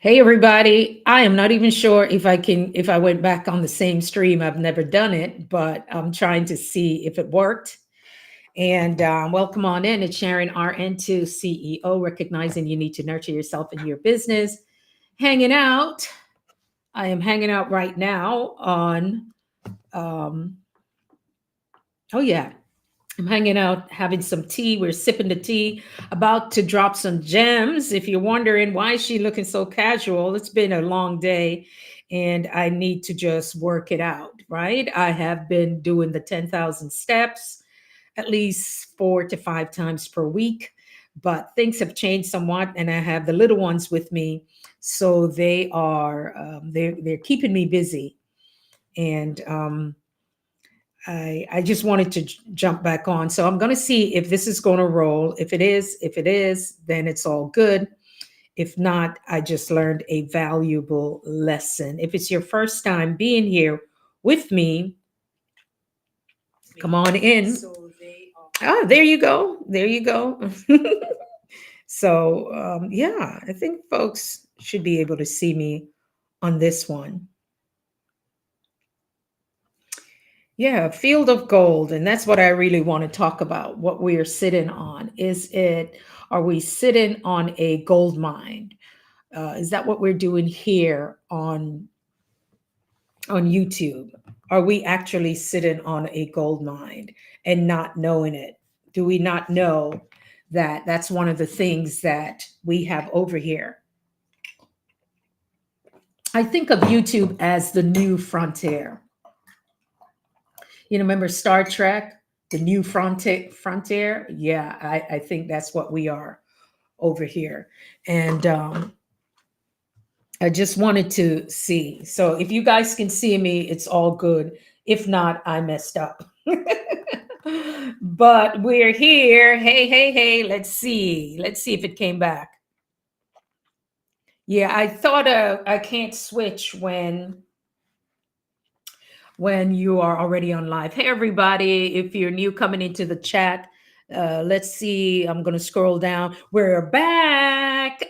Hey everybody, I am not even sure if I went back on the same stream. I've never done it, but I'm trying to see if it worked. And welcome on in. It's Sharon RN2 CEO, recognizing you need to nurture yourself and your business. Hanging out. I am hanging out right now on, um, oh yeah, I'm hanging out, having some tea. We're sipping the tea, about to drop some gems. If you're wondering why is she looking so casual, it's been a long day and I need to just work it out, right? I have been doing the 10,000 steps at least 4 to 5 times per week, but things have changed somewhat and I have the little ones with me. So they're keeping me busy. And I just wanted to jump back on. So I'm going to see if this is going to roll. If it is, then it's all good. If not, I just learned a valuable lesson. If it's your first time being here with me, come on in. Ah, there you go. There you go. So, yeah, I think folks should be able to see me on this one. Yeah, field of gold. And that's what I really want to talk about. What we are sitting on. Are we sitting on a gold mine? Is that what we're doing here on YouTube? Are we actually sitting on a gold mine and not knowing it? Do we not know that that's one of the things that we have over here? I think of YouTube as the new frontier. Remember Star Trek, the new frontier? Yeah, I think that's what we are over here. And I just wanted to see. So if you guys can see me, it's all good. If not, I messed up. But we're here. Hey, hey, hey. Let's see. Let's see if it came back. Yeah, I thought I can't switch when you are already on live. Hey, everybody. If you're new coming into the chat, let's see. I'm going to scroll down. We're back.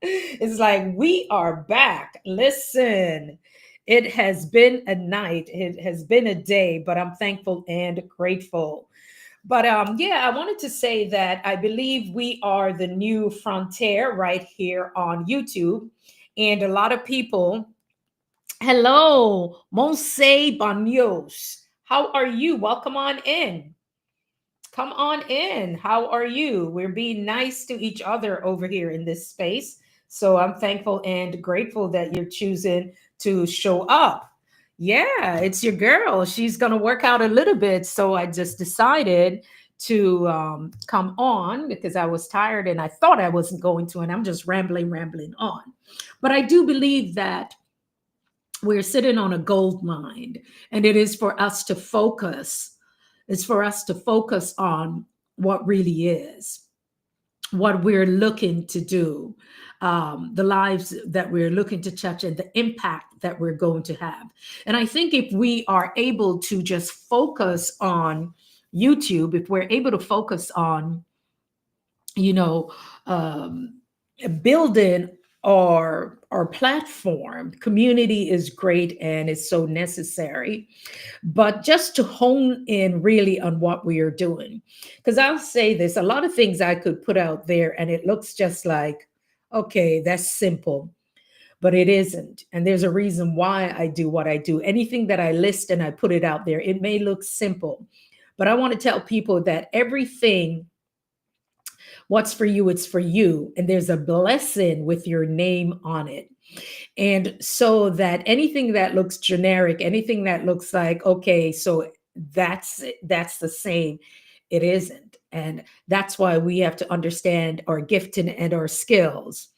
It's like we are back. Listen, it has been a night, it has been a day, but I'm thankful and grateful. But yeah, I wanted to say that I believe we are the new frontier right here on YouTube. And a lot of people, hello, Monse Banos. How are you? Welcome on in. Come on in. How are you? We're being nice to each other over here in this space. So I'm thankful and grateful that you're choosing to show up. Yeah, it's your girl. She's going to work out a little bit. So I just decided to come on because I was tired and I thought I wasn't going to. And I'm just rambling on. But I do believe that we're sitting on a gold mine and it is for us to focus. It's for us to focus on what really is, what we're looking to do, the lives that we're looking to touch, and the impact that we're going to have. And I think if we are able to just focus on YouTube, if we're able to focus on, you know, um, building our platform, community is great and it's so necessary, but just to hone in really on what we are doing. Because I'll say this, a lot of things I could put out there and it looks just like, okay, that's simple, but it isn't. And there's a reason why I do what I do. Anything that I list and I put it out there, it may look simple, but I want to tell people that everything, what's for you, it's for you. And there's a blessing with your name on it. And so that anything that looks generic, anything that looks like, okay, so that's the same, it isn't. And that's why we have to understand our gifting and our skills.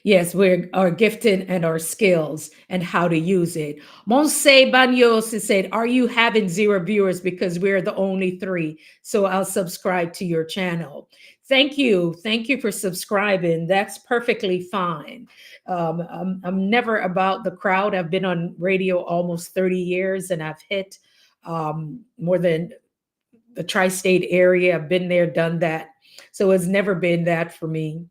Yes, we're our gifting and our skills and how to use it. Monse Banos said, are you having 0 viewers because we're the only 3? So I'll subscribe to your channel. Thank you. Thank you for subscribing. That's perfectly fine. I'm never about the crowd. I've been on radio almost 30 years and I've hit more than the tri-state area. I've been there, done that. So it's never been that for me.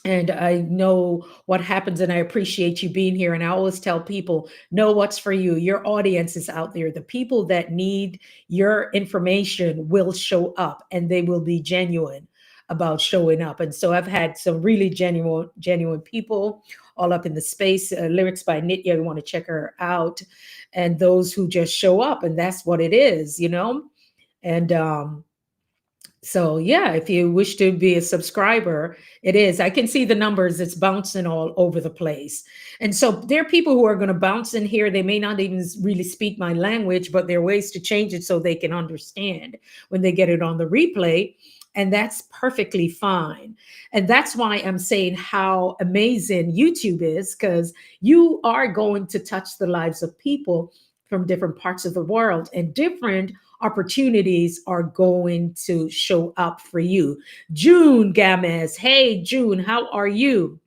And I know what happens, and I appreciate you being here. And I always tell people, know what's for you. Your audience is out there. The people that need your information will show up, and they will be genuine about showing up. And so I've had some really genuine people all up in the space. Lyrics by Nitya, you want to check her out, and those who just show up, and that's what it is, you know. And so yeah, if you wish to be a subscriber, it is. I can see the numbers, it's bouncing all over the place. And so there are people who are going to bounce in here. They may not even really speak my language, but there are ways to change it so they can understand when they get it on the replay. And that's perfectly fine. And that's why I'm saying how amazing YouTube is, because you are going to touch the lives of people from different parts of the world, and different opportunities are going to show up for you. June Gamez. Hey, June, how are you?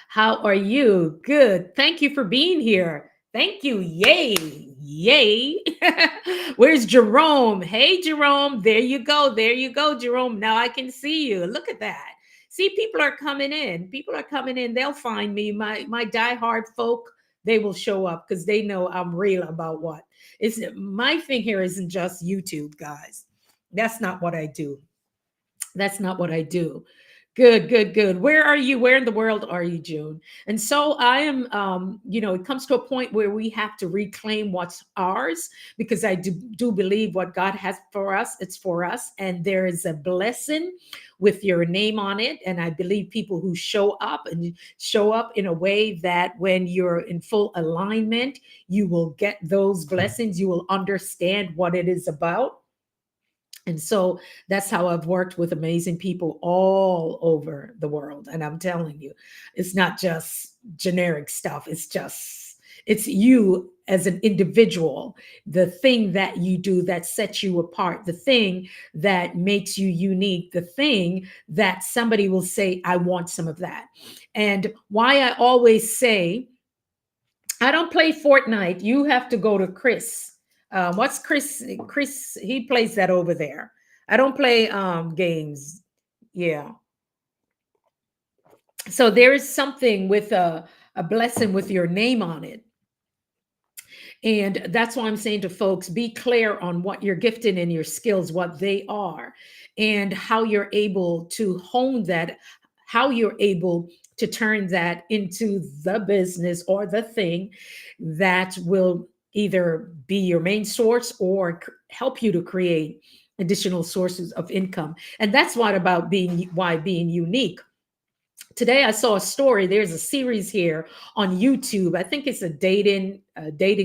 How are you? Good. Thank you for being here. Thank you. Yay. Yay. Where's Jerome? Hey, Jerome. There you go. There you go, Jerome. Now I can see you. Look at that. See, people are coming in. People are coming in. They'll find me. My diehard folk, they will show up because they know I'm real about what. It's my thing here isn't just YouTube, guys. That's not what I do. That's not what I do. Good, good, good. Where are you? Where in the world are you, June? And so I am, it comes to a point where we have to reclaim what's ours, because I do believe what God has for us, it's for us. And there is a blessing with your name on it. And I believe people who show up and show up in a way that when you're in full alignment, you will get those blessings. You will understand what it is about. And so that's how I've worked with amazing people all over the world. And I'm telling you, it's not just generic stuff. It's you as an individual, the thing that you do that sets you apart, the thing that makes you unique, the thing that somebody will say, I want some of that. And why I always say, I don't play Fortnite. You have to go to Chris. What's Chris? Chris, he plays that over there. I don't play games. Yeah. So there is something with a blessing with your name on it. And that's why I'm saying to folks, be clear on what you're gifted and your skills, what they are, and how you're able to hone that, how you're able to turn that into the business or the thing that will either be your main source or help you to create additional sources of income. And that's what about being unique. Today I saw a story. There's a series here on YouTube. I think it's a dating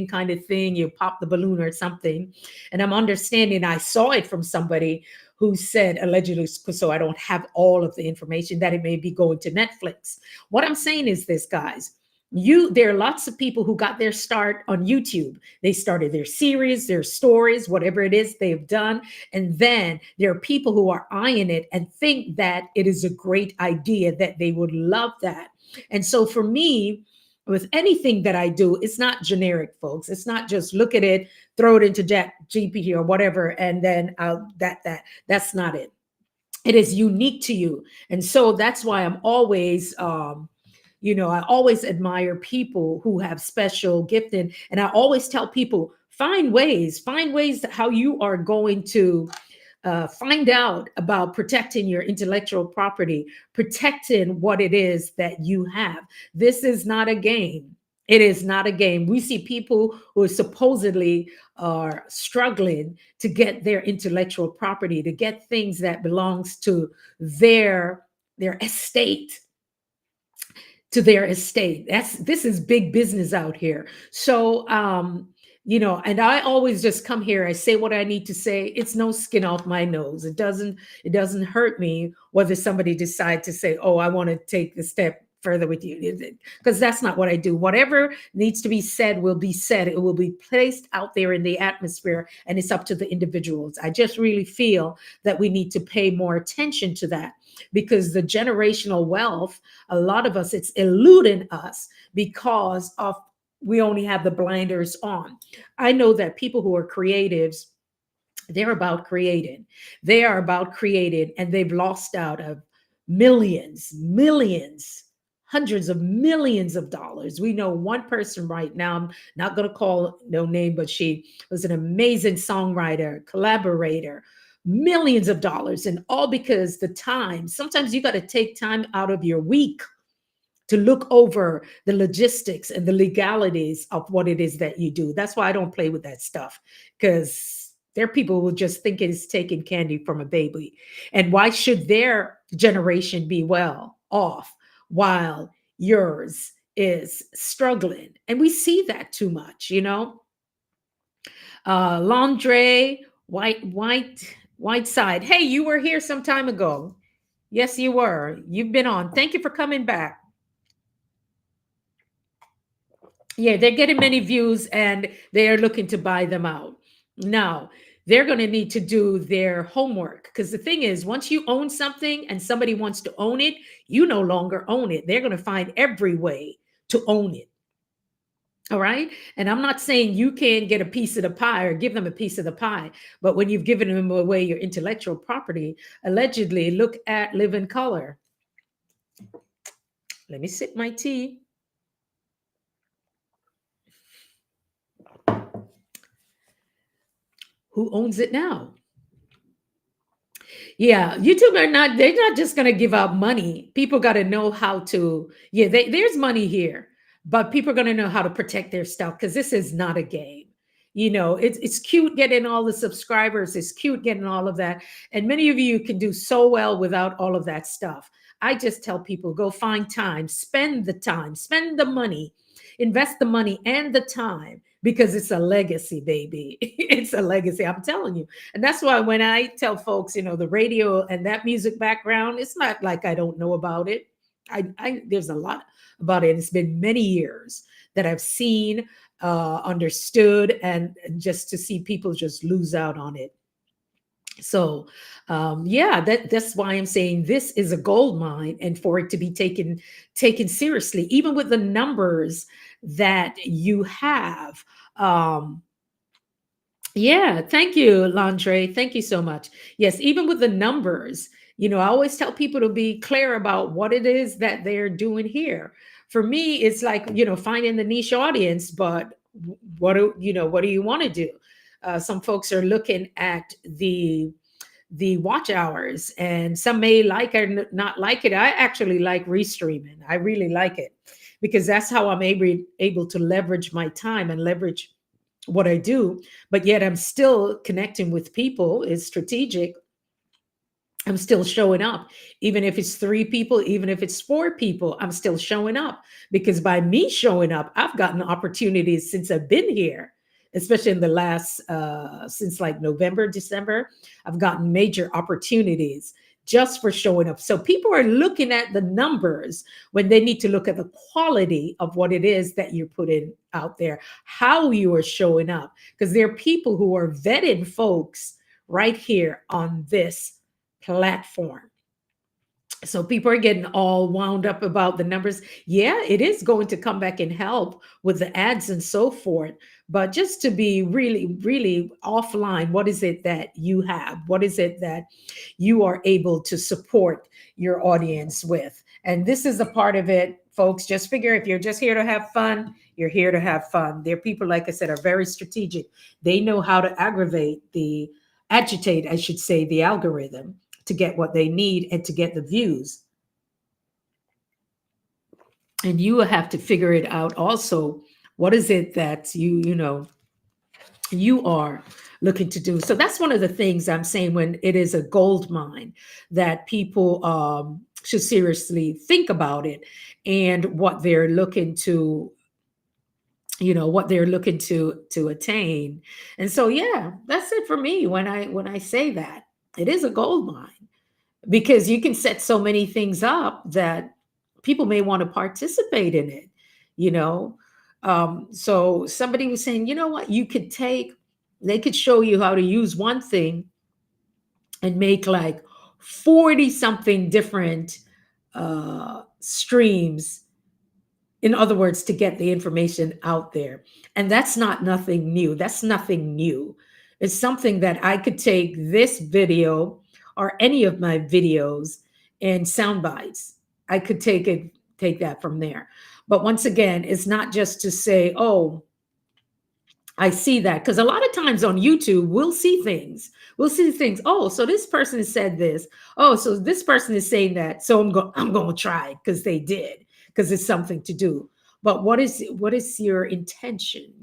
kind of thing. You pop the balloon or something. And I'm understanding, I saw it from somebody who said allegedly, so I don't have all of the information, that it may be going to Netflix. What I'm saying is this, guys. There are lots of people who got their start on YouTube. They started their series, their stories, whatever it is they've done. And then there are people who are eyeing it and think that it is a great idea, that they would love that. And so for me, with anything that I do, it's not generic, folks. It's not just look at it, throw it into GPT or whatever, and then that's not it. It is unique to you. And so that's why I'm always I always admire people who have special gifting. And I always tell people, find ways how you are going to find out about protecting your intellectual property, protecting what it is that you have. This is not a game. It is not a game. We see people who supposedly are struggling to get their intellectual property, to get things that belongs to their estate, this is big business out here. So and I always just come here, I say what I need to say. It's no skin off my nose. It doesn't hurt me whether somebody decide to say, oh, I want to take the step further with you, because that's not what I do. Whatever needs to be said will be said. It will be placed out there in the atmosphere, and it's up to the individuals. I just really feel that we need to pay more attention to that, because the generational wealth, a lot of us, it's eluding us because of we only have the blinders on. I know that people who are creatives, They're about creating. They are about creating, and they've lost out of millions, hundreds of millions of dollars. We know one person right now. I'm not going to call no name, but she was an amazing songwriter, collaborator, millions of dollars, and all because the time. Sometimes you got to take time out of your week to look over the logistics and the legalities of what it is that you do. That's why I don't play with that stuff, because there are people who just think it's taking candy from a baby. And why should their generation be well off while yours is struggling? And we see that too much, you know. Laundry, white side. Hey, you were here some time ago. Yes, you were. You've been on. Thank you for coming back. Yeah, they're getting many views and they are looking to buy them out. Now, they're going to need to do their homework, because the thing is, once you own something and somebody wants to own it, you no longer own it. They're going to find every way to own it. All right. And I'm not saying you can get a piece of the pie or give them a piece of the pie, but when you've given them away your intellectual property, allegedly, look at Live in Color. Let me sip my tea. Who owns it now? Yeah, YouTube are not, they're not just going to give out money. People got to know how to, yeah, there's money here, but people are going to know how to protect their stuff, because this is not a game. You know, it's cute getting all the subscribers, it's cute getting all of that. And many of you can do so well without all of that stuff. I just tell people, go find time, spend the money, invest the money and the time, because it's a legacy, baby. It's a legacy. I'm telling you. And that's why when I tell folks, you know, the radio and that music background, it's not like I don't know about it. I there's a lot about it. It's been many years that I've seen, understood, and just to see people just lose out on it. So, yeah, that's why I'm saying this is a gold mine, and for it to be taken seriously, even with the numbers that you have. Um, yeah, thank you, Landre. Thank you so much. Yes, even with the numbers, you know, I always tell people to be clear about what it is that they're doing here. For me, it's like, you know, finding the niche audience, but what do you want to do? Some folks are looking at the watch hours, and some may like it or not like it. I actually like restreaming. I really like it, because that's how I'm able to leverage my time and leverage what I do, but yet I'm still connecting with people. Is strategic. I'm still showing up. Even if it's three people, even if it's four people, I'm still showing up, because by me showing up, I've gotten opportunities since I've been here, especially in the last, since like November, December. I've gotten major opportunities just for showing up. So people are looking at the numbers when they need to look at the quality of what it is that you're putting out there, how you are showing up, because there are people who are vetted folks right here on this platform. So people are getting all wound up about the numbers. Yeah, it is going to come back and help with the ads and so forth. But just to be really, really offline, what is it that you have? What is it that you are able to support your audience with? And this is a part of it, folks. Just figure, if you're just here to have fun, you're here to have fun. There are people, like I said, are very strategic. They know how to agitate, I should say, the algorithm to get what they need and to get the views. And you will have to figure it out also. What is it that you are looking to do? So that's one of the things I'm saying, when it is a gold mine, that people should seriously think about it, and what they're looking to, attain. And so, yeah, that's it for me. When I say that it is a gold mine, because you can set so many things up that people may want to participate in it, you know. So somebody was saying, you know what, they could show you how to use one thing and make like 40 something different streams, in other words, to get the information out there. And that's nothing new. It's something that I could take this video or any of my videos and sound bites. I could take that from there. But once again, it's not just to say, oh, I see that, because a lot of times on YouTube, we'll see things. We'll see things. Oh, so this person said this. Oh, so this person is saying that. So I'm going to try it because they did, because it's something to do. But what is your intention?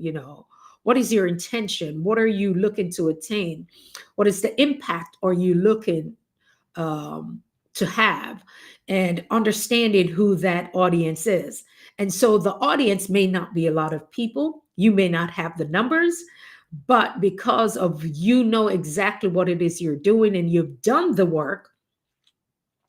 What is your intention? What are you looking to attain? What is the impact are you looking to have, and understanding who that audience is. And so the audience may not be a lot of people, you may not have the numbers, but because of you know exactly what it is you're doing and you've done the work.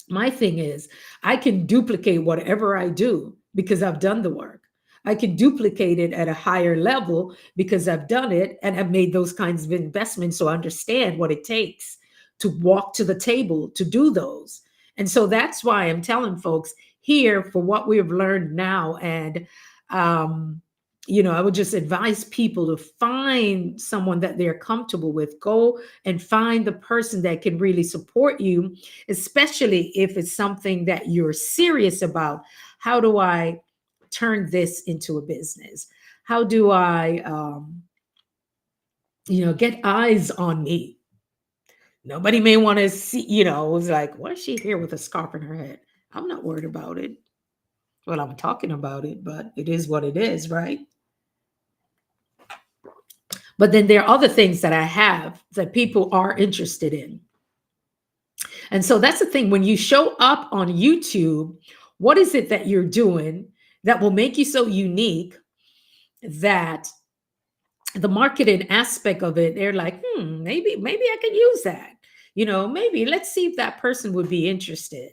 My thing is, I can duplicate whatever I do because I've done the work. I can duplicate it at a higher level because I've done it and I've made those kinds of investments. So I understand what it takes to walk to the table to do those. And so that's why I'm telling folks here for what we've learned now. And, I would just advise people to find someone that they're comfortable with. Go and find the person that can really support you, especially if it's something that you're serious about. How do I turn this into a business? How do I, get eyes on me? Nobody may want to see, it's like, what is she here with a scarf in her head? I'm not worried about it. Well, I'm talking about it, but it is what it is, right? But then there are other things that I have that people are interested in. And so that's the thing. When you show up on YouTube, what is it that you're doing that will make you so unique that the marketing aspect of it, they're like, maybe I could use that. Maybe let's see if that person would be interested.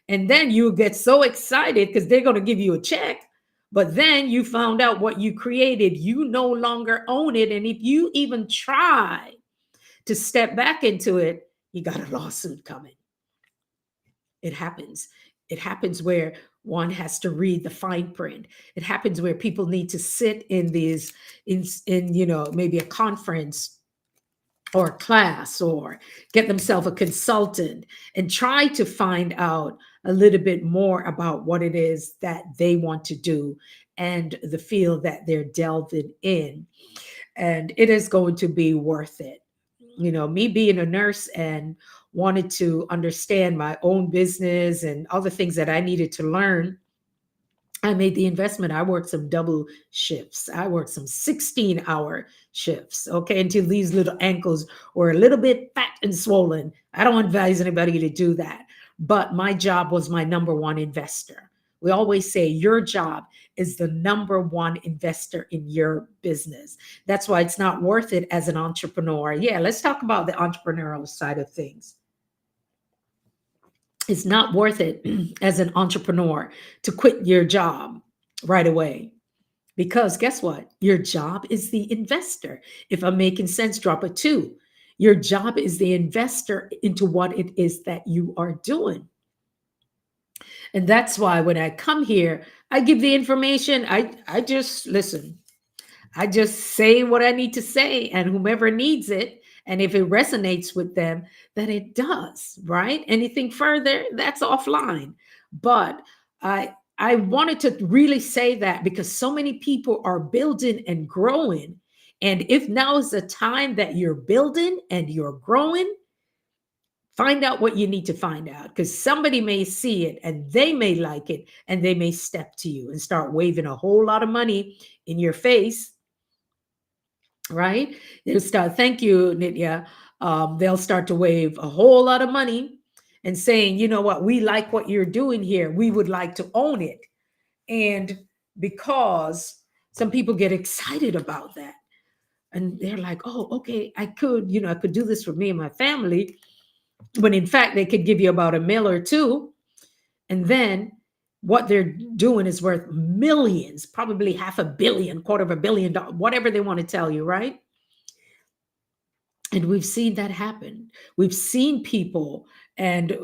And then you get so excited because they're going to give you a check. But then you found out what you created, you no longer own it. And if you even try to step back into it, you got a lawsuit coming. It happens. It happens where one has to read the fine print. It happens where people need to sit in these, in maybe a conference or a class, or get themselves a consultant and try to find out a little bit more about what it is that they want to do and the field that they're delving in. And it is going to be worth it. Me being a nurse and wanted to understand my own business and other things that I needed to learn, I made the investment. I worked some double shifts. I worked some 16-hour shifts, okay, until these little ankles were a little bit fat and swollen. I don't advise anybody to do that. But my job was my number one investor. We always say your job is the number one investor in your business. That's why it's not worth it as an entrepreneur. Yeah, let's talk about the entrepreneurial side of things. It's not worth it as an entrepreneur to quit your job right away. Because guess what? Your job is the investor. If I'm making sense, drop a 2. Your job is the investor into what it is that you are doing. And that's why when I come here, I give the information. I just listen. I just say what I need to say, and whomever needs it, and if it resonates with them, then it does, right? Anything further, that's offline. But I wanted to really say that because so many people are building and growing. And if now is the time that you're building and you're growing, find out what you need to find out, because somebody may see it and they may like it and they may step to you and start waving a whole lot of money in your face. Right? They'll start, thank you, Nitya. They'll start to wave a whole lot of money and saying, you know what, we like what you're doing here. We would like to own it. And because some people get excited about that and they're like, oh, okay, I could do this for me and my family. When in fact, they could give you about $1 million or $2 million. And then what they're doing is worth millions, probably $500 million, $250 million, whatever they want to tell you, right? And we've seen that happen. We've seen people, and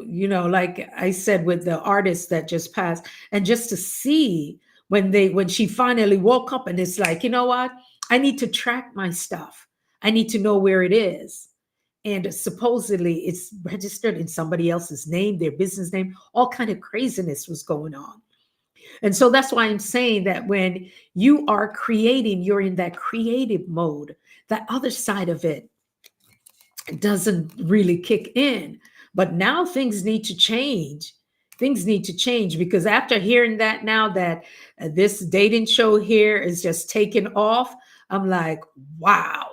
like I said with the artist that just passed, and just to see when she finally woke up and it's like, you know what? I need to track my stuff. I need to know where it is. And supposedly it's registered in somebody else's name, their business name, all kind of craziness was going on. And so that's why I'm saying that when you are creating, you're in that creative mode. That other side of it doesn't really kick in. But now things need to change. Things need to change because after hearing that now that this dating show here is just taking off, I'm like, wow,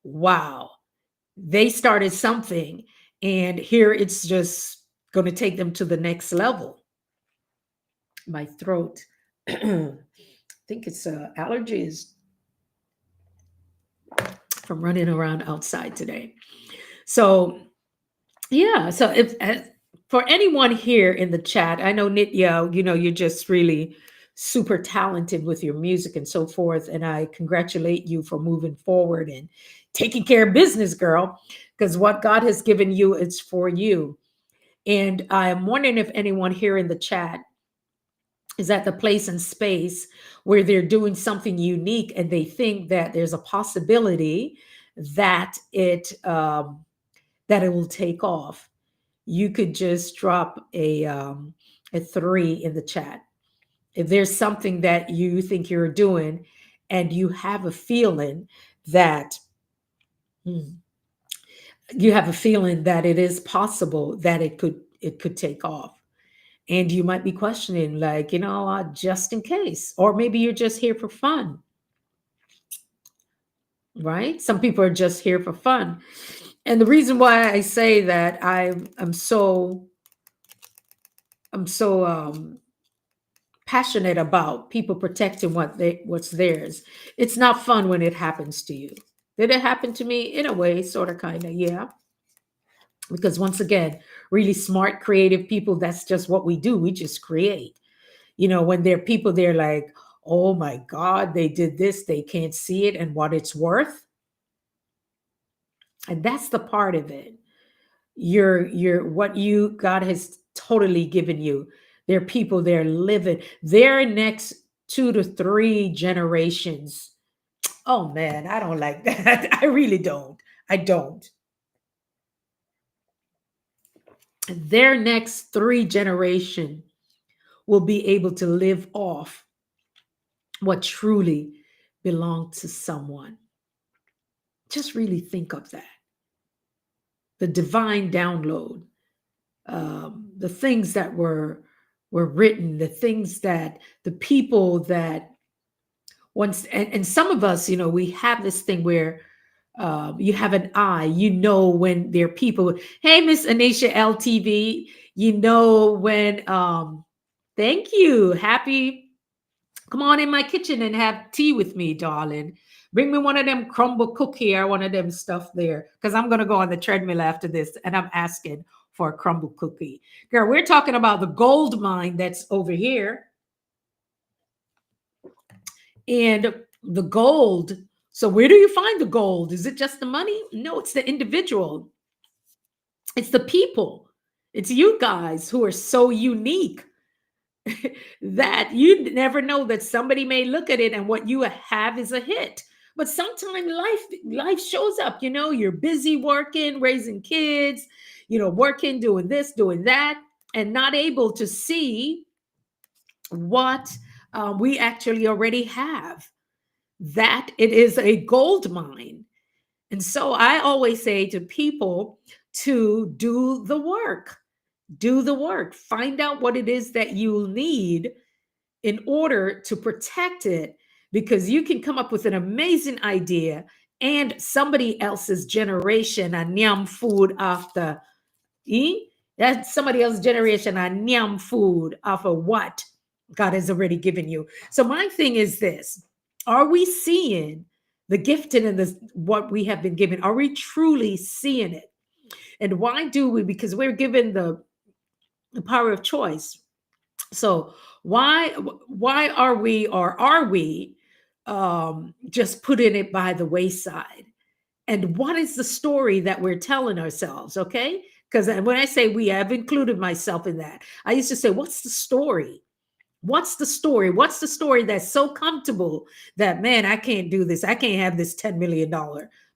wow. They started something and here it's just going to take them to the next level. My throat, I think it's allergies from running around outside today. So yeah, so if for anyone here in the chat, I know Nitya, you're just really super talented with your music and so forth, and I congratulate you for moving forward and taking care of business, girl, because what God has given you, it's for you. And I'm wondering if anyone here in the chat is at the place and space where they're doing something unique and they think that there's a possibility that it will take off. You could just drop a 3 in the chat. If there's something that you think you're doing and you have a feeling that hmm, it is possible that it could take off. And you might be questioning, like, just in case, or maybe you're just here for fun, right? Some people are just here for fun. And the reason why I say that I'm so passionate about people protecting what's theirs. It's not fun when it happens to you. Did it happen to me? In a way, sort of, kind of, yeah. Because once again, really smart, creative people, that's just what we do. We just create. When there are people, they're like, oh my God, they did this, they can't see it and what it's worth. And that's the part of it. You're what you God has totally given you. There are people, they're living their next 2 to 3 generations. Oh man, I don't like that. I really don't. I don't. Their next 3 generation will be able to live off what truly belonged to someone. Just really think of that. The divine download, the things that were written, the things that the people that once, and some of us, we have this thing where you have an eye, when there are people. Hey, Miss Anisha LTV, when thank you. Happy, come on in my kitchen and have tea with me, darling. Bring me one of them crumble cookie or one of them stuff there, because I'm gonna go on the treadmill after this, and I'm asking for a crumble cookie. Girl, we're talking about the gold mine that's over here. And the gold. So where do you find the gold? Is it just the money? No, it's the individual. It's the people. It's you guys who are so unique that you never know that somebody may look at it and what you have is a hit. But sometimes life shows up, you're busy working, raising kids, working, doing this, doing that, and not able to see what we actually already have, that it is a gold mine. And so I always say to people to do the work. Do the work. Find out what it is that you need in order to protect it, because you can come up with an amazing idea and somebody else's generation and nyam food after. That's somebody else's generation and nyam food after what God has already given you. So my thing is this: are we seeing the gifting and what we have been given? Are we truly seeing it? And why do we? Because we're given the power of choice. So why are we, or are we just putting it by the wayside? And what is the story that we're telling ourselves? Okay, because when I say we, I've included myself in that. I used to say, what's the story? What's the story? What's the story that's so comfortable that, man, I can't do this. I can't have this $10 million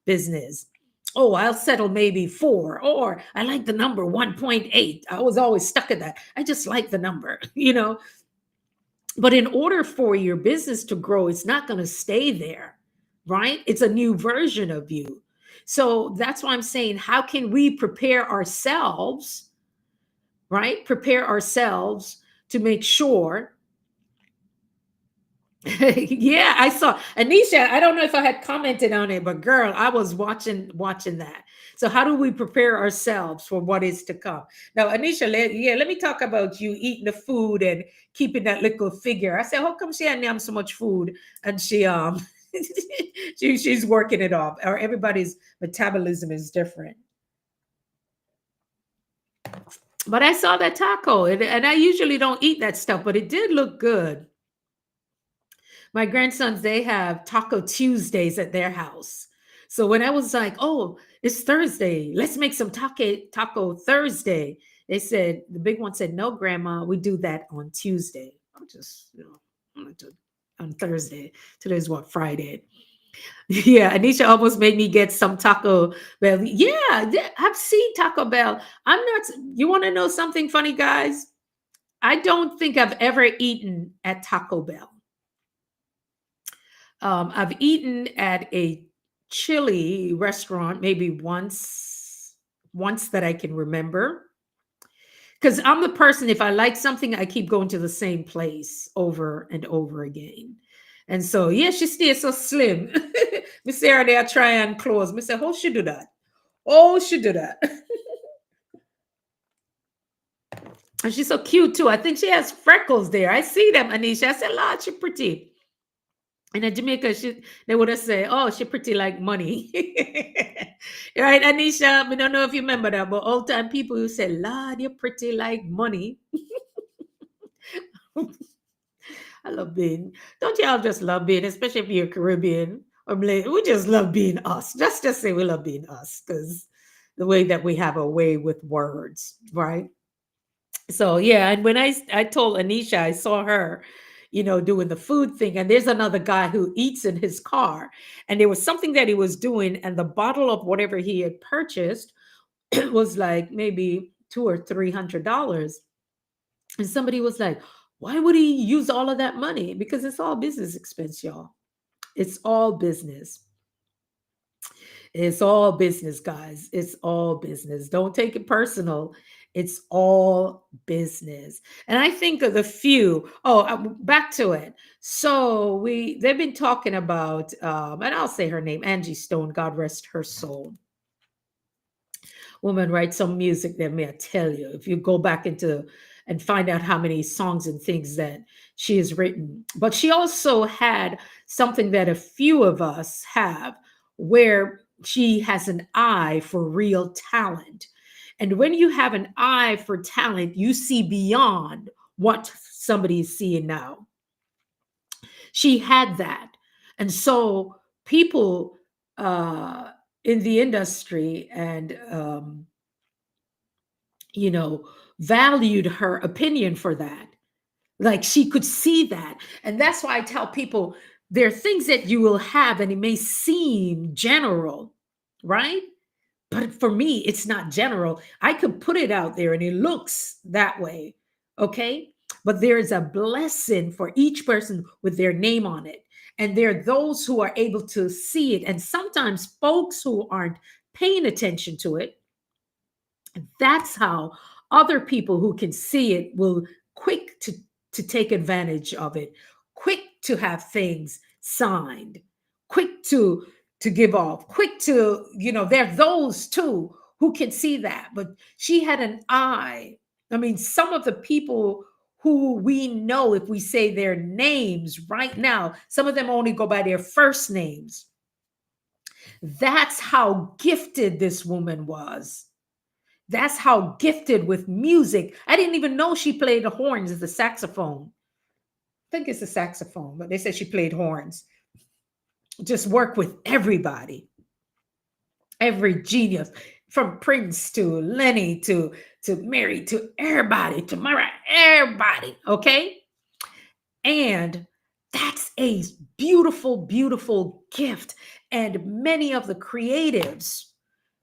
business. Oh, I'll settle maybe four, or I like the number 1.8. I was always stuck at that. I just like the number, you know. But in order for your business to grow, it's not going to stay there, right? It's a new version of you. So that's why I'm saying, how can we prepare ourselves, right? Prepare ourselves to make sure. Yeah, I saw Anisha. I don't know if I had commented on it, but girl, I was watching that. So how do we prepare ourselves for what is to come? Now, Anisha, let me talk about you eating the food and keeping that little figure. I said, how come she had so much food and she she's working it off, or everybody's metabolism is different. But I saw that taco, and I usually don't eat that stuff, but it did look good. My grandsons, they have Taco Tuesdays at their house. So when I was like, oh, it's Thursday, let's make some taco Thursday. They said, the big one said, no, grandma, we do that on Tuesday. I'm just, I'm gonna do it on Thursday. Today's what, Friday. Yeah, Anisha almost made me get some Taco Bell. Yeah, I've seen Taco Bell. I'm not, you want to know something funny, guys? I don't think I've ever eaten at Taco Bell. I've eaten at a chili restaurant maybe once that I can remember. Because I'm the person, if I like something, I keep going to the same place over and over again. And so, yeah, she stays so slim. Miss Sarah, they are trying clothes. Miss say, oh, she do that. Oh, she do that. And she's so cute too. I think she has freckles there. I see them, Anisha. I said, Lord, she pretty. And in Jamaica, they would have said, oh, she pretty like money. Right, Anisha? I don't know if you remember that, but all time people who say, Lord, you're pretty like money. I love being, don't y'all just love being, especially if you're Caribbean or Malay, we just love being us. Just say we love being us, because the way that we have a way with words, right? So yeah, and when I told Anisha, I saw her, doing the food thing, and there's another guy who eats in his car, and there was something that he was doing, and the bottle of whatever he had purchased was like maybe $200 or $300, and somebody was like, "Why would he use all of that money?" Because it's all business expense, y'all. It's all business. It's all business, guys. It's all business. Don't take it personal. It's all business. And I think of the few. Oh, back to it. So they've been talking about, and I'll say her name, Angie Stone. God rest her soul. Woman writes some music that, may I tell you, if you go back into and find out how many songs and things that she has written. But she also had something that a few of us have, where she has an eye for real talent. And when you have an eye for talent, you see beyond what somebody is seeing now. She had that. And so people in the industry and you know, valued her opinion for that. Like she could see that. And that's why I tell people, there are things that you will have and it may seem general, right? But for me, it's not general. I could put it out there and it looks that way. Okay. But there is a blessing for each person with their name on it. And there are those who are able to see it. And sometimes folks who aren't paying attention to it, that's how other people who can see it will quick to take advantage of it, quick to have things signed, quick to give off, quick to, there are those too who can see that. But she had an eye. I mean, some of the people who we know, if we say their names right now, some of them only go by their first names. That's how gifted this woman was. That's how gifted with music. I didn't even know she played the horns, the saxophone. I think it's a saxophone, but they said she played horns. Just work with everybody, every genius, from Prince to Lenny to Mary to everybody, to Mariah, everybody. Okay. And that's a beautiful, beautiful gift. And many of the creatives,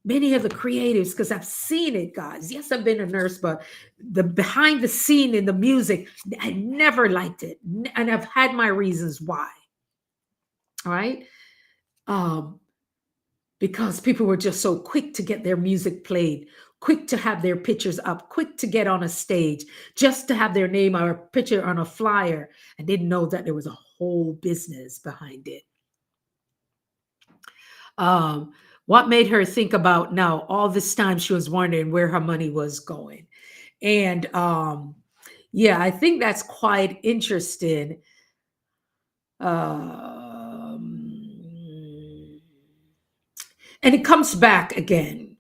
because I've seen it, guys. Yes, I've been a nurse, but the behind the scene in the music, I never liked it. And I've had my reasons why. All right. Um, because people were just so quick to get their music played, quick to have their pictures up, quick to get on a stage, just to have their name or a picture on a flyer. I didn't know that there was a whole business behind it. Um, what made her think about now all this time she was wondering where her money was going? And yeah, I think that's quite interesting. And it comes back again.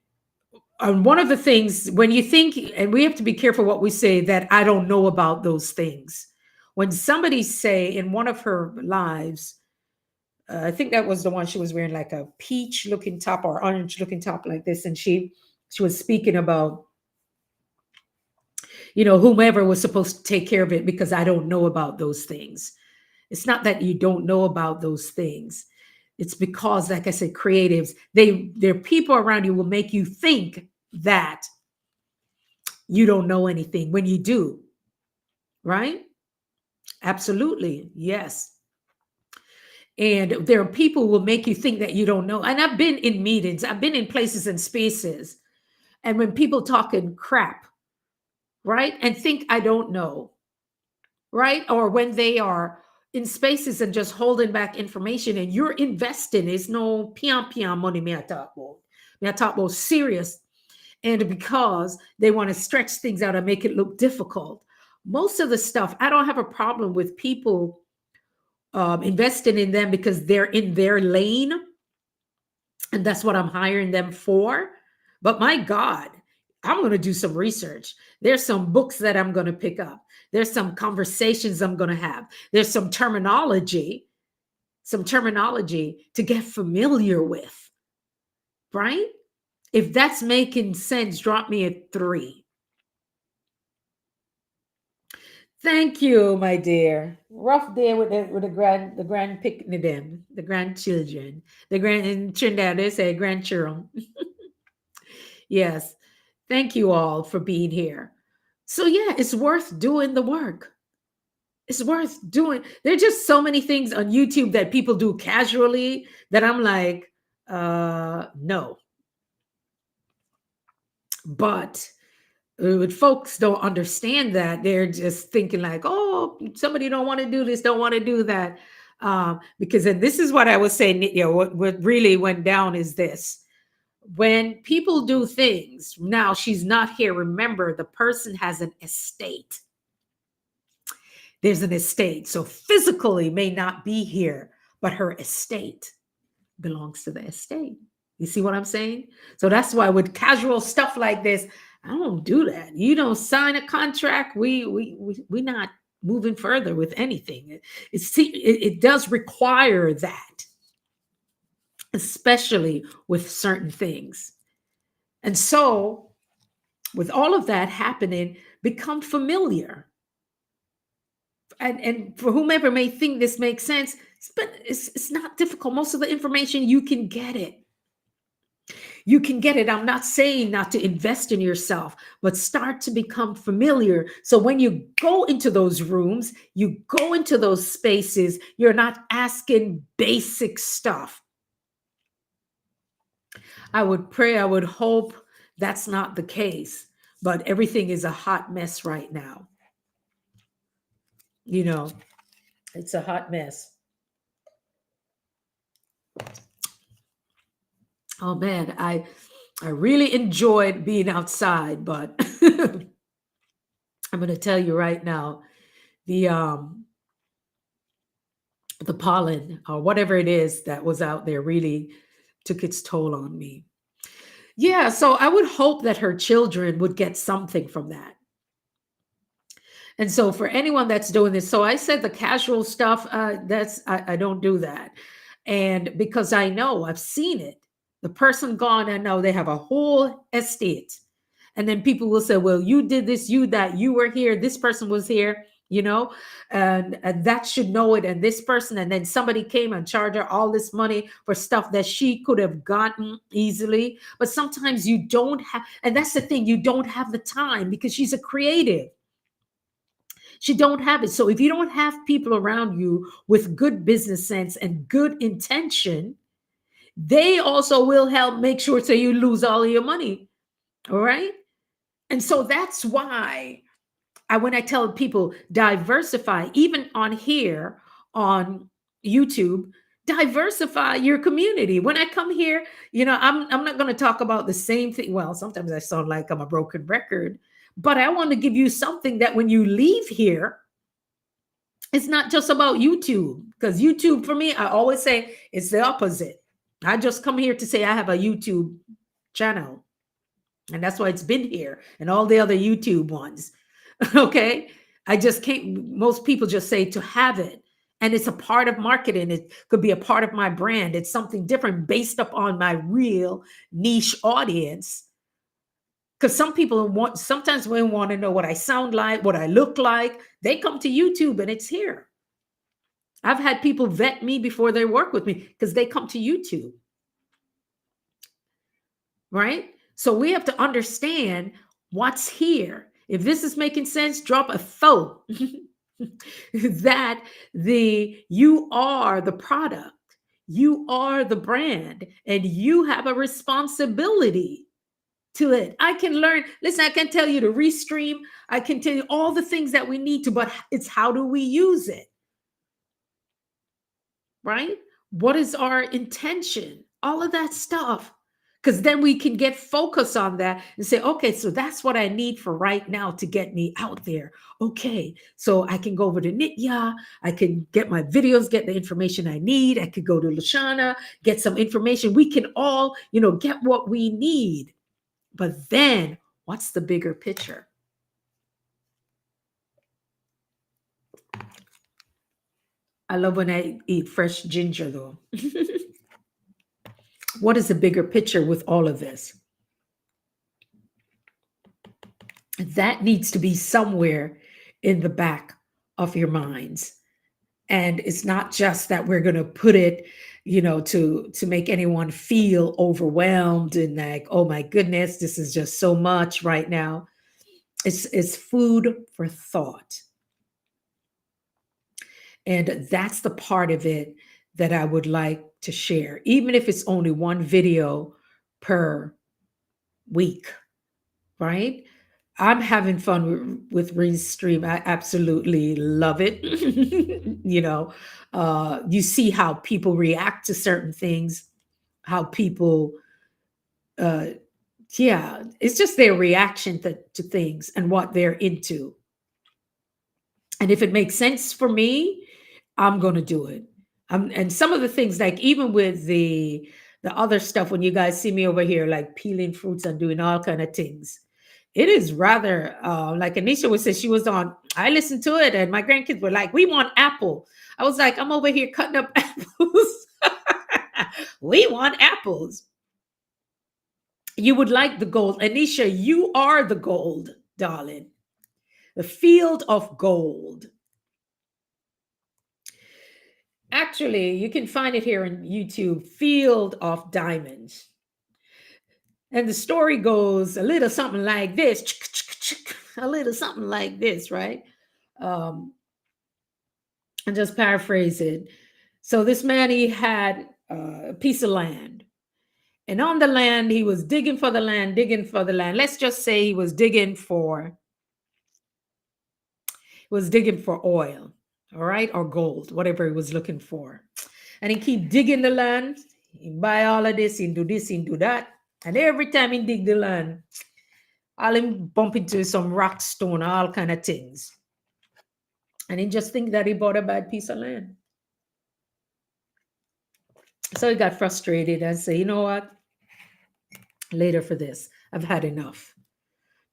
One of the things when you think, and we have to be careful what we say, that I don't know about those things. When somebody say in one of her lives, I think that was the one she was wearing like a peach looking top or orange looking top like this, and she was speaking about, whomever was supposed to take care of it, because I don't know about those things. It's not that you don't know about those things. It's because, like I said, creatives, their people around you will make you think that you don't know anything when you do, right? Absolutely. Yes. And there are people who will make you think that you don't know. And I've been in meetings, I've been in places and spaces, and when people talking crap, right? And think I don't know, right? Or when they are in spaces and just holding back information and you're investing, it's no pian money me I talk about. Me I talk about serious. And because they want to stretch things out and make it look difficult. Most of the stuff, I don't have a problem with people investing in them because they're in their lane and that's what I'm hiring them for. But my God, I'm going to do some research. There's some books that I'm going to pick up. There's some conversations I'm going to have. There's some terminology to get familiar with, right? If that's making sense, drop me a 3. Thank you, my dear. Rough day with the grand picnic them, the grandchildren, the grand in Trinidad they say grandchildren. Yes. Thank you all for being here. So yeah, it's worth doing the work. It's worth doing. There are just so many things on YouTube that people do casually that I'm like, no. But folks don't understand that. They're just thinking like, oh, somebody don't want to do this, don't want to do that. Because and this is what I was saying, what really went down is this. When people do things, now she's not here. Remember, the person has an estate. There's an estate. So physically may not be here, but her estate belongs to the estate. You see what I'm saying? So that's why with casual stuff like this, I don't do that. You don't sign a contract. We not moving further with anything. It does require that, especially with certain things. And so, with all of that happening, become familiar. And for whomever may think this makes sense, but it's not difficult. Most of the information you can get it. You can get it. I'm not saying not to invest in yourself, but start to become familiar. So when you go into those rooms, you go into those spaces, you're not asking basic stuff. I would pray, I would hope that's not the case, but everything is a hot mess right now. It's a hot mess. Oh man, I really enjoyed being outside, but I'm going to tell you right now, the pollen or whatever it is that was out there really took its toll on me. Yeah, so I would hope that her children would get something from that. And so for anyone that's doing this, so I said the casual stuff, I don't do that. And because I know I've seen it, the person gone, I know they have a whole estate. And then people will say, well, you did this, you that, you were here, this person was here. you know, and that should know it. And this person, and then somebody came and charged her all this money for stuff that she could have gotten easily. But sometimes you don't have, and that's the thing, you don't have the time because she's a creative. She don't have it. So if you don't have people around you with good business sense and good intention, they also will help make sure so you lose all of your money. All right. And so that's why when I tell people diversify, even on here on YouTube, diversify your community. When I come here, I'm not going to talk about the same thing. Well, sometimes I sound like I'm a broken record, but I want to give you something that when you leave here, it's not just about YouTube. Because YouTube, for me, I always say it's the opposite. I just come here to say I have a YouTube channel. And that's why it's been here and all the other YouTube ones. Okay. I just can't, most people just say to have it. And it's a part of marketing. It could be a part of my brand. It's something different based upon my real niche audience. Because some people sometimes when want to know what I sound like, what I look like, they come to YouTube and it's here. I've had people vet me before they work with me because they come to YouTube. Right? So we have to understand what's here. If this is making sense, drop a foe that you are the product, you are the brand, and you have a responsibility to it. I can learn. Listen, I can tell you to restream. I can tell you all the things that we need to, but it's how do we use it? Right? What is our intention? All of that stuff. Because then we can get focused on that and say, okay, so that's what I need for right now to get me out there. Okay, so I can go over to Nitya. I can get my videos, get the information I need. I could go to Lashana, get some information. We can all, get what we need. But then what's the bigger picture? I love when I eat fresh ginger, though. What is the bigger picture with all of this? That needs to be somewhere in the back of your minds. And it's not just that we're going to put it, to make anyone feel overwhelmed and like, oh my goodness, this is just so much right now. It's food for thought. And that's the part of it that I would like to share, even if it's only one video per week, right? I'm having fun with Restream. I absolutely love it. You see how people react to certain things, how people, uh, yeah, it's just their reaction to things and what they're into. And if it makes sense for me, I'm going to do it. And some of the things, like even with the other stuff, when you guys see me over here, like peeling fruits and doing all kind of things, it is rather like Anisha would say, she was on, I listened to it and my grandkids were like, we want apple. I was like, I'm over here cutting up apples. We want apples. You would like the gold. Anisha, you are the gold, darling. The field of gold. Actually, you can find it here on YouTube, Field of Diamonds. And the story goes a little something like this, a little something like this, right? And just paraphrase it. So this man, he had a piece of land. And on the land, he was digging for the land, digging for the land. Let's just say he was digging for oil, all right, or gold, whatever he was looking for. And he keep digging the land. He buy all of this, he do this, he do that. And every time he dig the land, I'll him bump into some rock, stone, all kind of things. And he just think that he bought a bad piece of land. So he got frustrated and said, you know what? Later for this, I've had enough.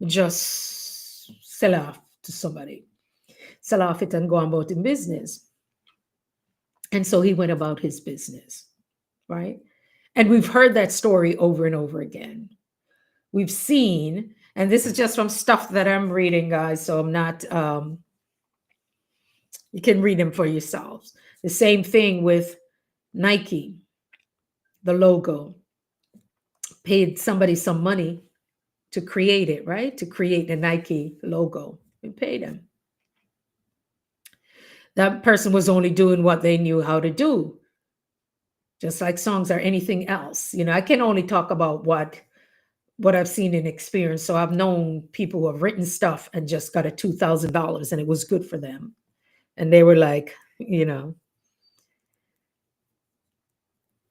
Just sell off to somebody. Sell off it and go about in business. And so he went about his business, right? And we've heard that story over and over again. We've seen, and this is just from stuff that I'm reading, guys, so I'm not You can read them for yourselves. The same thing with Nike, the logo. Paid somebody some money to create it, right? To create the Nike logo. We paid them. That person was only doing what they knew how to do, just like songs or anything else. You know, I can only talk about what I've seen and experienced. So I've known people who have written stuff and just got a $2,000 and it was good for them. And they were like, you know.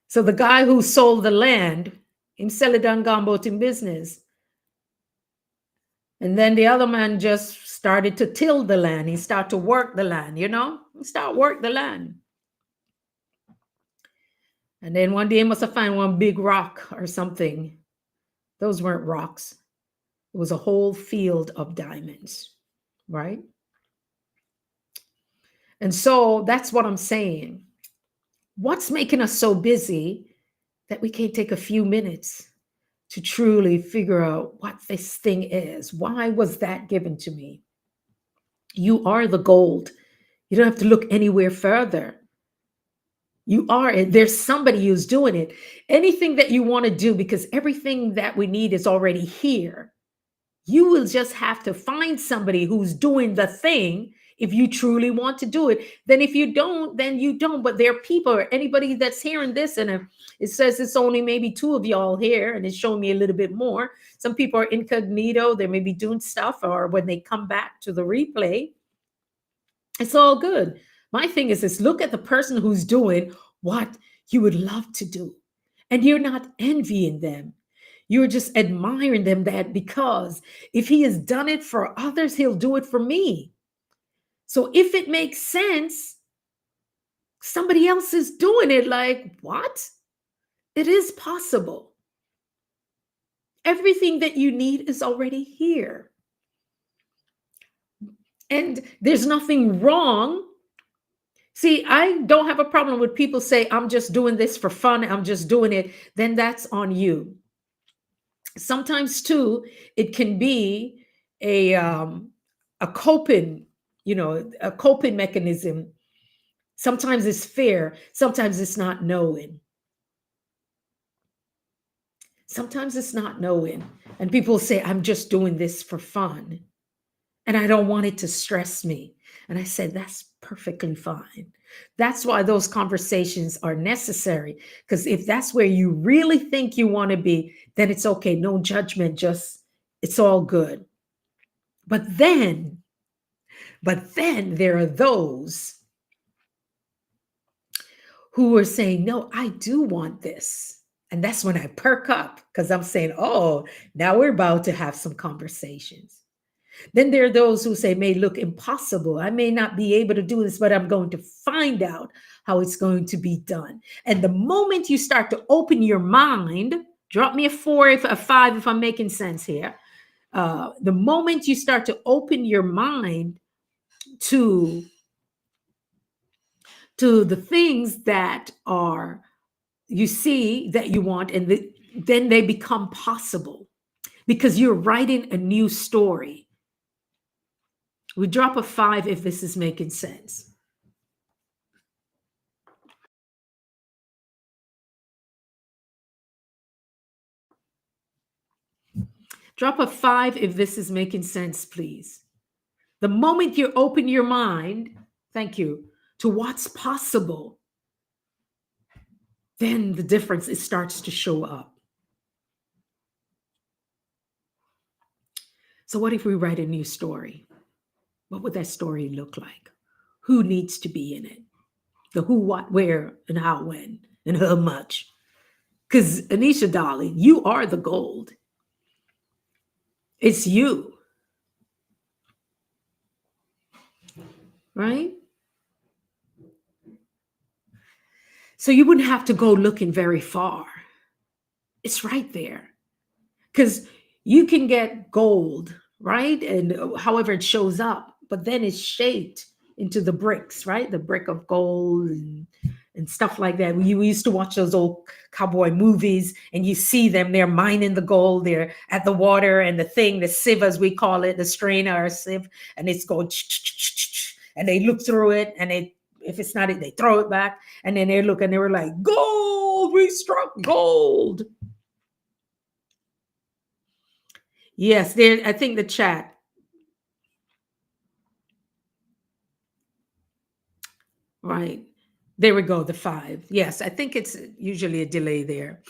So the guy who sold the land, him sell it on Gambot in business. And then the other man just started to till the land. He started to work the land, you know? He started work the land. And then one day he must have found one big rock or something. Those weren't rocks. It was a whole field of diamonds, right? And so that's what I'm saying. What's making us so busy that we can't take a few minutes to truly figure out what this thing is? Why was that given to me? You are the gold. You don't have to look anywhere further. You are it. There's somebody who's doing it. Anything that you want to do, because everything that we need is already here. You will just have to find somebody who's doing the thing if you truly want to do it. Then if you don't, then you don't. But there are people, or anybody that's hearing this, and it says it's only maybe 2 of y'all here, and it's showing me a little bit more. Some people are incognito. They may be doing stuff, or when they come back to the replay, it's all good. My thing is this: look at the person who's doing what you would love to do, and you're not envying them. You're just admiring them, that because if he has done it for others, he'll do it for me. So if it makes sense, somebody else is doing it. Like, what? It is possible. Everything that you need is already here. And there's nothing wrong. See, I don't have a problem with people say, I'm just doing this for fun. I'm just doing it. Then that's on you. Sometimes too, it can be a coping, a coping mechanism. Sometimes it's fear. Sometimes it's not knowing. Sometimes it's not knowing. And people say, I'm just doing this for fun. And I don't want it to stress me. And I said, that's perfectly fine. That's why those conversations are necessary. Because if that's where you really think you want to be, then it's okay. No judgment, just it's all good. But then there are those who are saying, no, I do want this. And that's when I perk up, because I'm saying, oh, now we're about to have some conversations. Then there are those who say, may look impossible. I may not be able to do this, but I'm going to find out how it's going to be done. And the moment you start to open your mind, drop me a 4, a 5, if I'm making sense here. The moment you start to open your mind to the things that are, you see that you want, and then they become possible because you're writing a new story. We drop a 5 if this is making sense. Drop a 5 if this is making sense, please. The moment you open your mind, thank you, to what's possible, then the difference, it starts to show up. So what if we write a new story? What would that story look like? Who needs to be in it? The who, what, where, and how, when, and how much. Because Anisha, darling, you are the gold. It's you. Right? So you wouldn't have to go looking very far. It's right there. Because you can get gold, right? And however it shows up, but then it's shaped into the bricks, right? The brick of gold and stuff like that. We used to watch those old cowboy movies, and you see them, they're mining the gold, they're at the water, and the thing, the sieve as we call it, the strainer or sieve, and it's going, and they look through it, and they, if it's not it, they throw it back, and then they look and they were like, gold, we struck gold. Yes, there, I think the chat. Right. There we go, the 5. Yes, I think it's usually a delay there.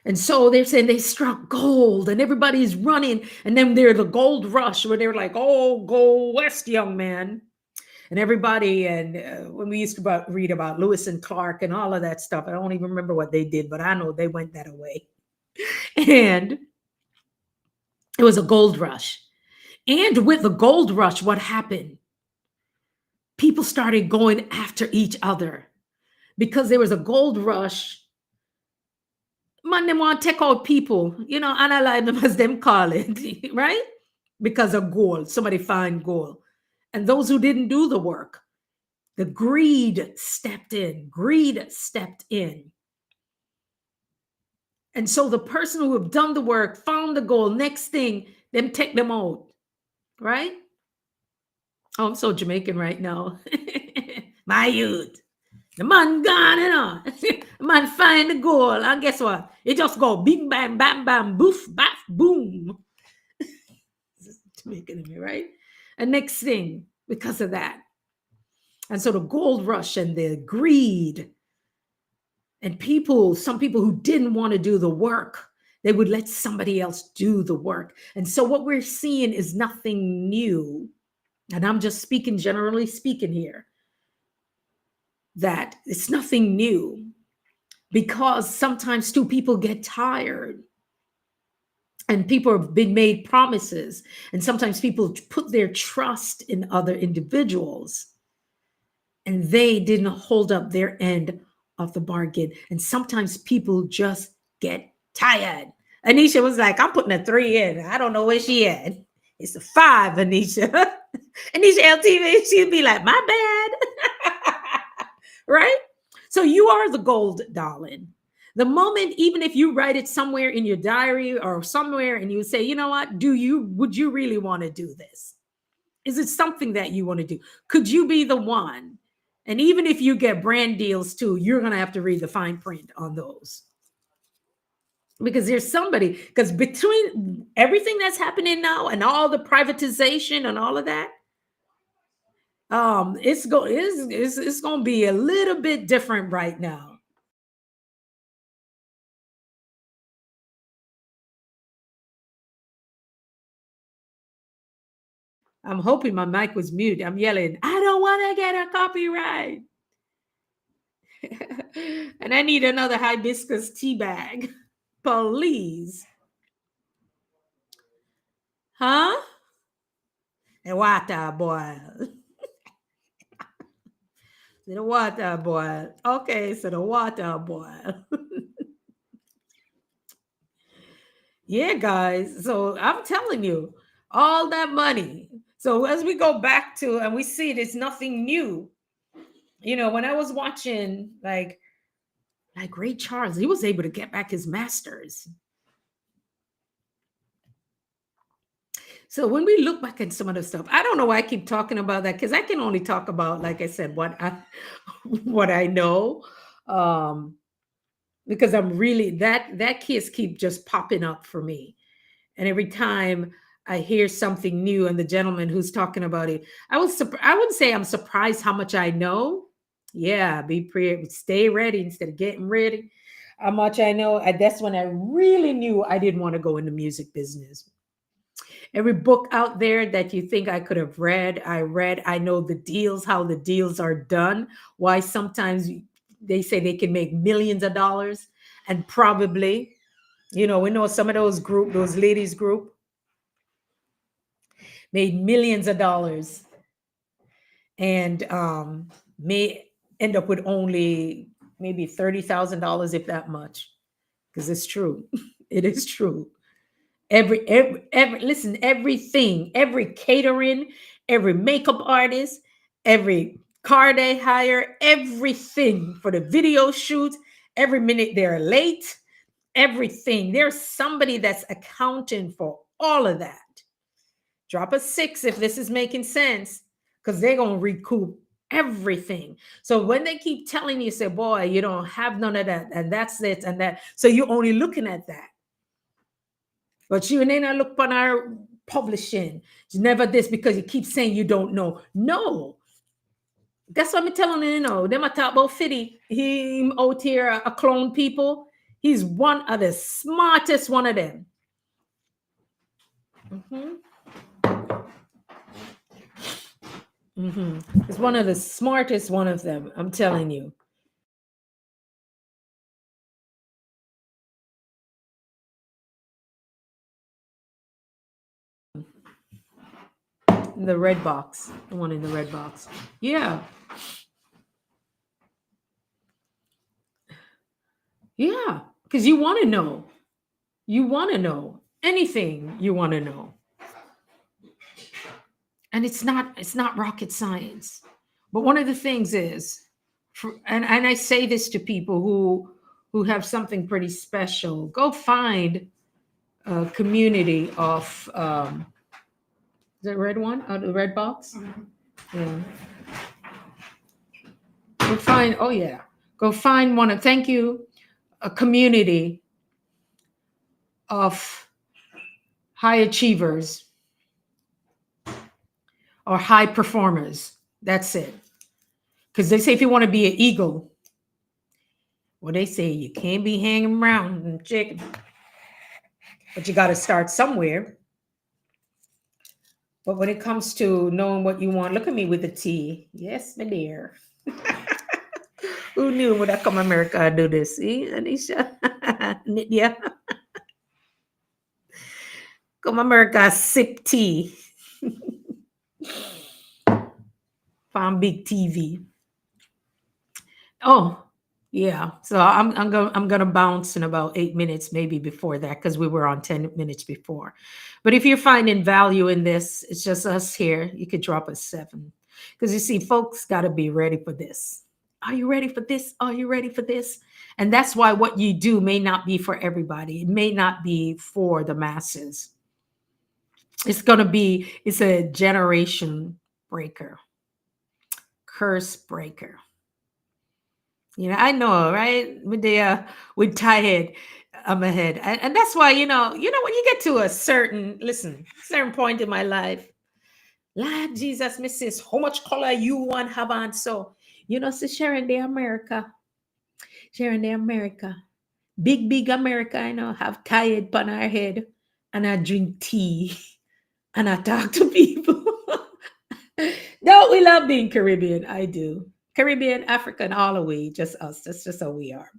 And so they're saying they struck gold and everybody's running. And then there's the gold rush where they're like, oh, go west, young man. And everybody, and when we used to read about Lewis and Clark and all of that stuff, I don't even remember what they did, but I know they went that way. And it was a gold rush. And with the gold rush, what happened? People started going after each other because there was a gold rush. Man, they want to take out people, analyze them as them call it, right? Because of gold, somebody find gold. And those who didn't do the work, the greed stepped in. Greed stepped in. And so the person who have done the work, found the gold, next thing, them take them out, right? Oh, I'm so Jamaican right now. My youth. The man gone, the man find the goal, and guess what? It just go bing, bang, bam, bam, boof, baf, boom. Jamaican in me, right? And next thing, because of that. And so the gold rush and the greed, and some people who didn't want to do the work, they would let somebody else do the work. And so what we're seeing is nothing new. And I'm just speaking, generally speaking here, that it's nothing new, because sometimes too people get tired and people have been made promises, and sometimes people put their trust in other individuals and they didn't hold up their end of the bargain. And sometimes people just get tired. Anisha was like, I'm putting a 3 in. I don't know where she at. It's a 5, Anisha. Anisha LTV, she'd be like, my bad. Right? So you are the gold, darling. The moment, even if you write it somewhere in your diary or somewhere and you say, you know what, would you really want to do this? Is it something that you want to do? Could you be the one? And even if you get brand deals too, you're going to have to read the fine print on those. Because there's somebody, because between everything that's happening now and all the privatization and all of that, it's going to be a little bit different right now. I'm hoping my mic was mute. I'm yelling, I don't want to get a copyright. And I need another hibiscus tea bag. Please. Huh? The water boil. The water boil. Okay, so the water boil. Yeah, guys. So I'm telling you, all that money. So as we go back to, and we see it, it's nothing new. When I was watching like Ray Charles, he was able to get back his masters. So when we look back at some of the stuff, I don't know why I keep talking about that, because I can only talk about, like I said, what I know. Because I'm really that kiss keep just popping up for me. And every time I hear something new and the gentleman who's talking about it, I wouldn't say I'm surprised how much I know. Yeah, stay ready instead of getting ready. How much I know. That's when I really knew I didn't want to go in the music business. Every book out there that you think I could have read, I read. I know the deals, how the deals are done, why sometimes they say they can make millions of dollars. And probably, we know some of those ladies group made millions of dollars and may end up with only maybe $30,000, if that much. Because it's true. It is true. Every listen, everything, every catering, every makeup artist, every car they hire, everything for the video shoots, every minute they're late, everything. There's somebody that's accounting for all of that. Drop a 6 if this is making sense, because they're going to recoup everything. So when they keep telling you, say, boy, you don't have none of that, and that's it, and that. So you're only looking at that. But you ain't not look on our publishing. It's never this because you keep saying you don't know. No. That's what I'm telling you, them I talk about Fiddy. He out here a clone people. He's one of the smartest one of them. It's one of the smartest one of them. I'm telling you. The red box. The one in the red box. Yeah. Yeah. Because you want to know. You want to know anything you want to know. And it's not rocket science. But one of the things is, and I say this to people who have something pretty special, go find a community of the red one, the red box. Yeah. Go find. Oh yeah. Go find one of. Thank you. A community of high achievers or high performers. That's it. Because they say if you want to be an eagle, well, they say you can't be hanging around and chicken, but you got to start somewhere. But when it comes to knowing what you want, look at me with the T. Yes, my dear. Who knew when I come to America I do this? See, Anisha? Yeah. Come America, I sip tea. Found big TV. Oh, yeah. So I'm gonna bounce in about 8 minutes, maybe before that, because we were on 10 minutes before. But if you're finding value in this, it's just us here. You could drop a 7. Because you see, folks gotta be ready for this. Are you ready for this? Are you ready for this? And that's why what you do may not be for everybody. It may not be for the masses. It's a generation breaker, curse breaker. I know, right? With tie head, I'm ahead. And that's why, when you get to a certain point in my life, Lord Jesus, Mrs. How much color you want have on? So, so Sharon the America, big America, have tired on our head, and I drink tea and I talk to people. No, we love being Caribbean. I do. Caribbean, African, all the way, just us. That's just how we are.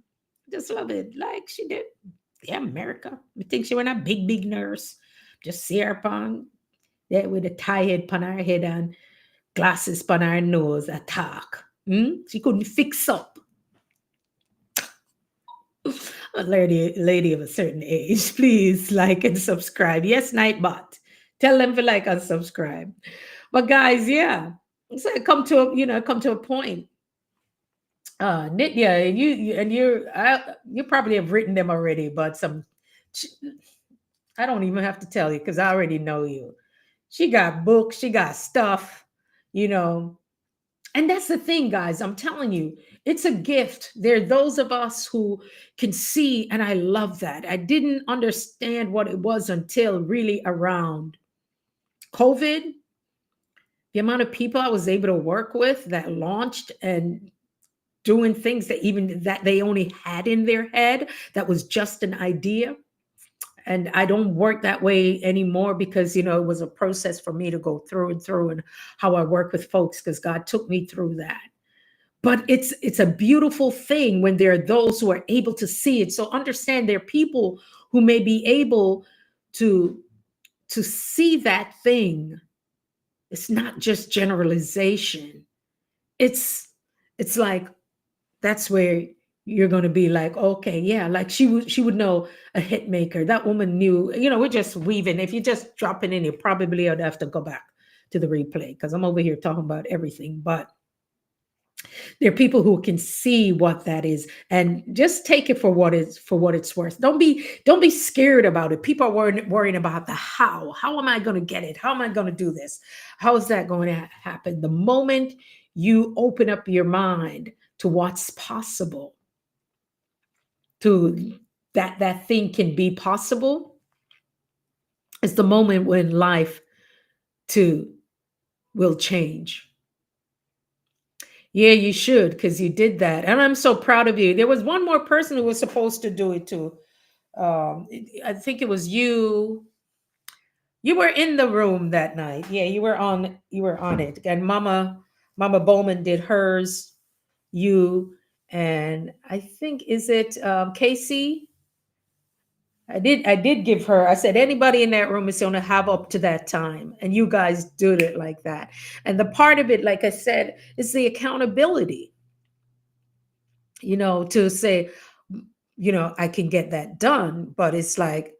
Just love it. Like she did. Yeah, America. I think she was a big nurse. Just see her upon there with a tie head upon her head and glasses upon her nose, a talk. She couldn't fix up. A lady of a certain age, please like and subscribe. Yes, Nightbot. Tell them to like and subscribe. But guys, yeah. So come to a point. Yeah, you probably have written them already, but I don't even have to tell you because I already know you. She got books, she got stuff, and that's the thing, guys. I'm telling you, it's a gift. There are those of us who can see, and I love that. I didn't understand what it was until really around COVID. The amount of people I was able to work with that launched and doing things that they only had in their head, that was just an idea. And I don't work that way anymore because it was a process for me to go through and how I work with folks, because God took me through that. But it's a beautiful thing when there are those who are able to see it. So understand, there are people who may be able to see that thing. It's not just generalization. It's like, that's where you're going to be like, okay, yeah, like she would know a hit maker. That woman knew, we're just weaving. If you just drop it in, you probably would have to go back to the replay because I'm over here talking about everything. But There are people who can see what that is and just take it for what it's worth. Don't be scared about it. People are worrying about the how. How am I going to get it? How am I going to do this? How is that going to happen? The moment you open up your mind to what's possible, to that thing can be possible, is the moment when life too will change. Yeah, you should, because you did that. And I'm so proud of you. There was one more person who was supposed to do it too. I think it was you. You were in the room that night. Yeah, you were on it. And Mama Bowman did hers, you, and I think is it Casey? I did give her. I said anybody in that room is going to have up to that time, and you guys did it like that. And the part of it, like I said, is the accountability. To say, I can get that done, but it's like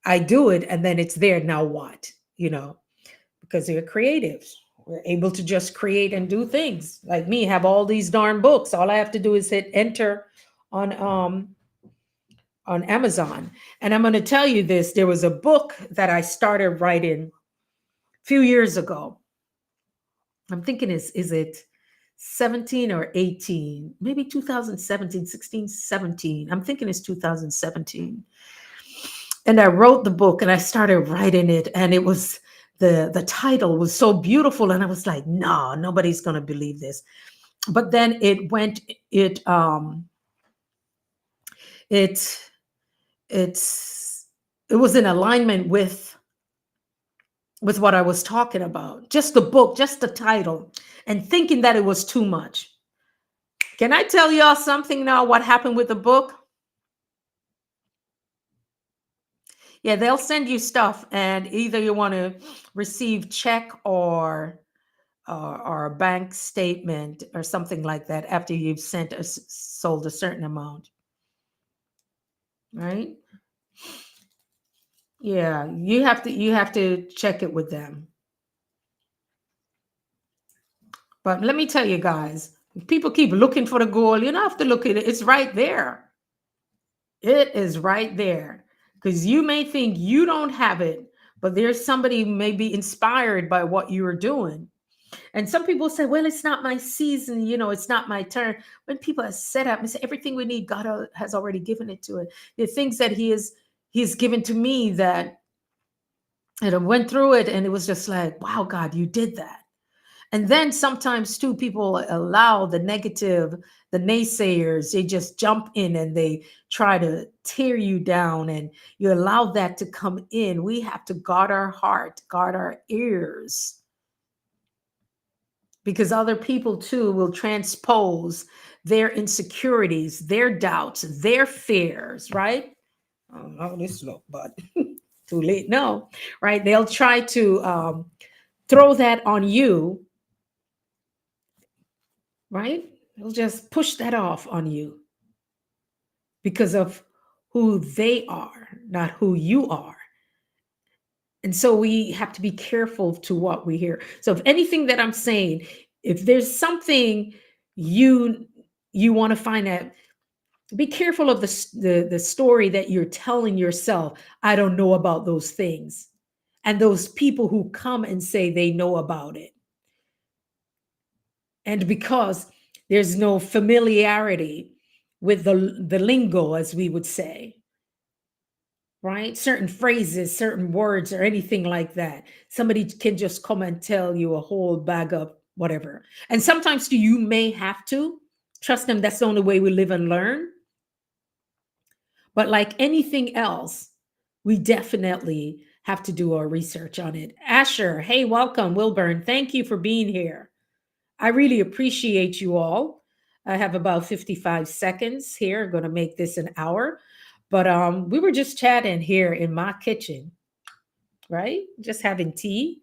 I do it and then it's there. Now what? Because they're creatives. We're able to just create and do things. Like me, have all these darn books. All I have to do is hit enter on Amazon. And I'm going to tell you this, there was a book that I started writing a few years ago. I'm thinking is it 17 or 18, maybe 2017, 16, 17. I'm thinking it's 2017. And I wrote the book and I started writing it, and it was the title was so beautiful, and I was like, no, nobody's going to believe this. But then it it's it was in alignment with what I was talking about. Just the book, just the title, and thinking that it was too much. Can I tell y'all something now? What happened with the book? Yeah, they'll send you stuff, and either you want to receive check or a bank statement or something like that after you've sold a certain amount, right? Yeah, you have to check it with them. But let me tell you guys, if people keep looking for the goal, you don't have to look at it. It's right there. It is right there. Because you may think you don't have it, but there's somebody who may be inspired by what you are doing. And some people say, well, it's not my season, it's not my turn. When people have set up and say everything we need, God has already given it to it. The things that He has given to me that and I went through it, and it was just like, wow, God, you did that. And then sometimes too, people allow the negative, the naysayers, they just jump in and they try to tear you down, and you allow that to come in. We have to guard our heart, guard our ears, because other people too will transpose their insecurities, their doubts, their fears, right? I don't know how this look, but too late. No, right? They'll try to throw that on you, right? They'll just push that off on you because of who they are, not who you are. And so we have to be careful to what we hear. So if anything that I'm saying, if there's something you you want to find out, be careful of the story that you're telling yourself. I don't know about those things, and those people who come and say they know about it. And because there's no familiarity with the lingo, as we would say, right? Certain phrases, certain words, or anything like that. Somebody can just come and tell you a whole bag of whatever. And sometimes too, you may have to trust them. That's the only way we live and learn. But like anything else, we definitely have to do our research on it. Asher, hey, welcome. Wilburn, thank you for being here. I really appreciate you all. I have about 55 seconds here. I'm going to make this an hour. But we were just chatting here in my kitchen, right? Just having tea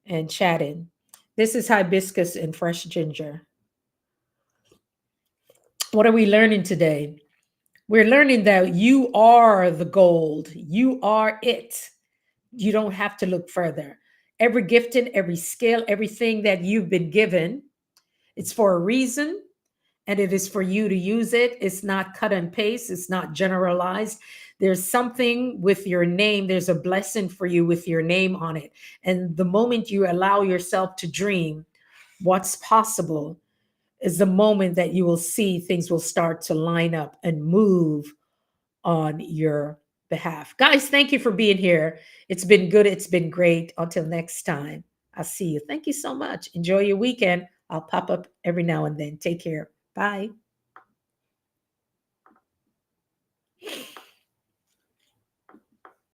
and chatting. This is hibiscus and fresh ginger. What are we learning today? We're learning that you are the gold. You are it. You don't have to look further. Every gift and every skill, everything that you've been given It's for a reason, and it is for you to use it. It's not cut and paste, it's not generalized. There's something with your name, there's a blessing for you with your name on it. And the moment you allow yourself to dream what's possible is the moment that you will see things will start to line up and move on your behalf. Guys, thank you for being here. It's been good. It's been great. Until next time, I'll see you. Thank you so much. Enjoy your weekend. I'll pop up every now and then. Take care. Bye.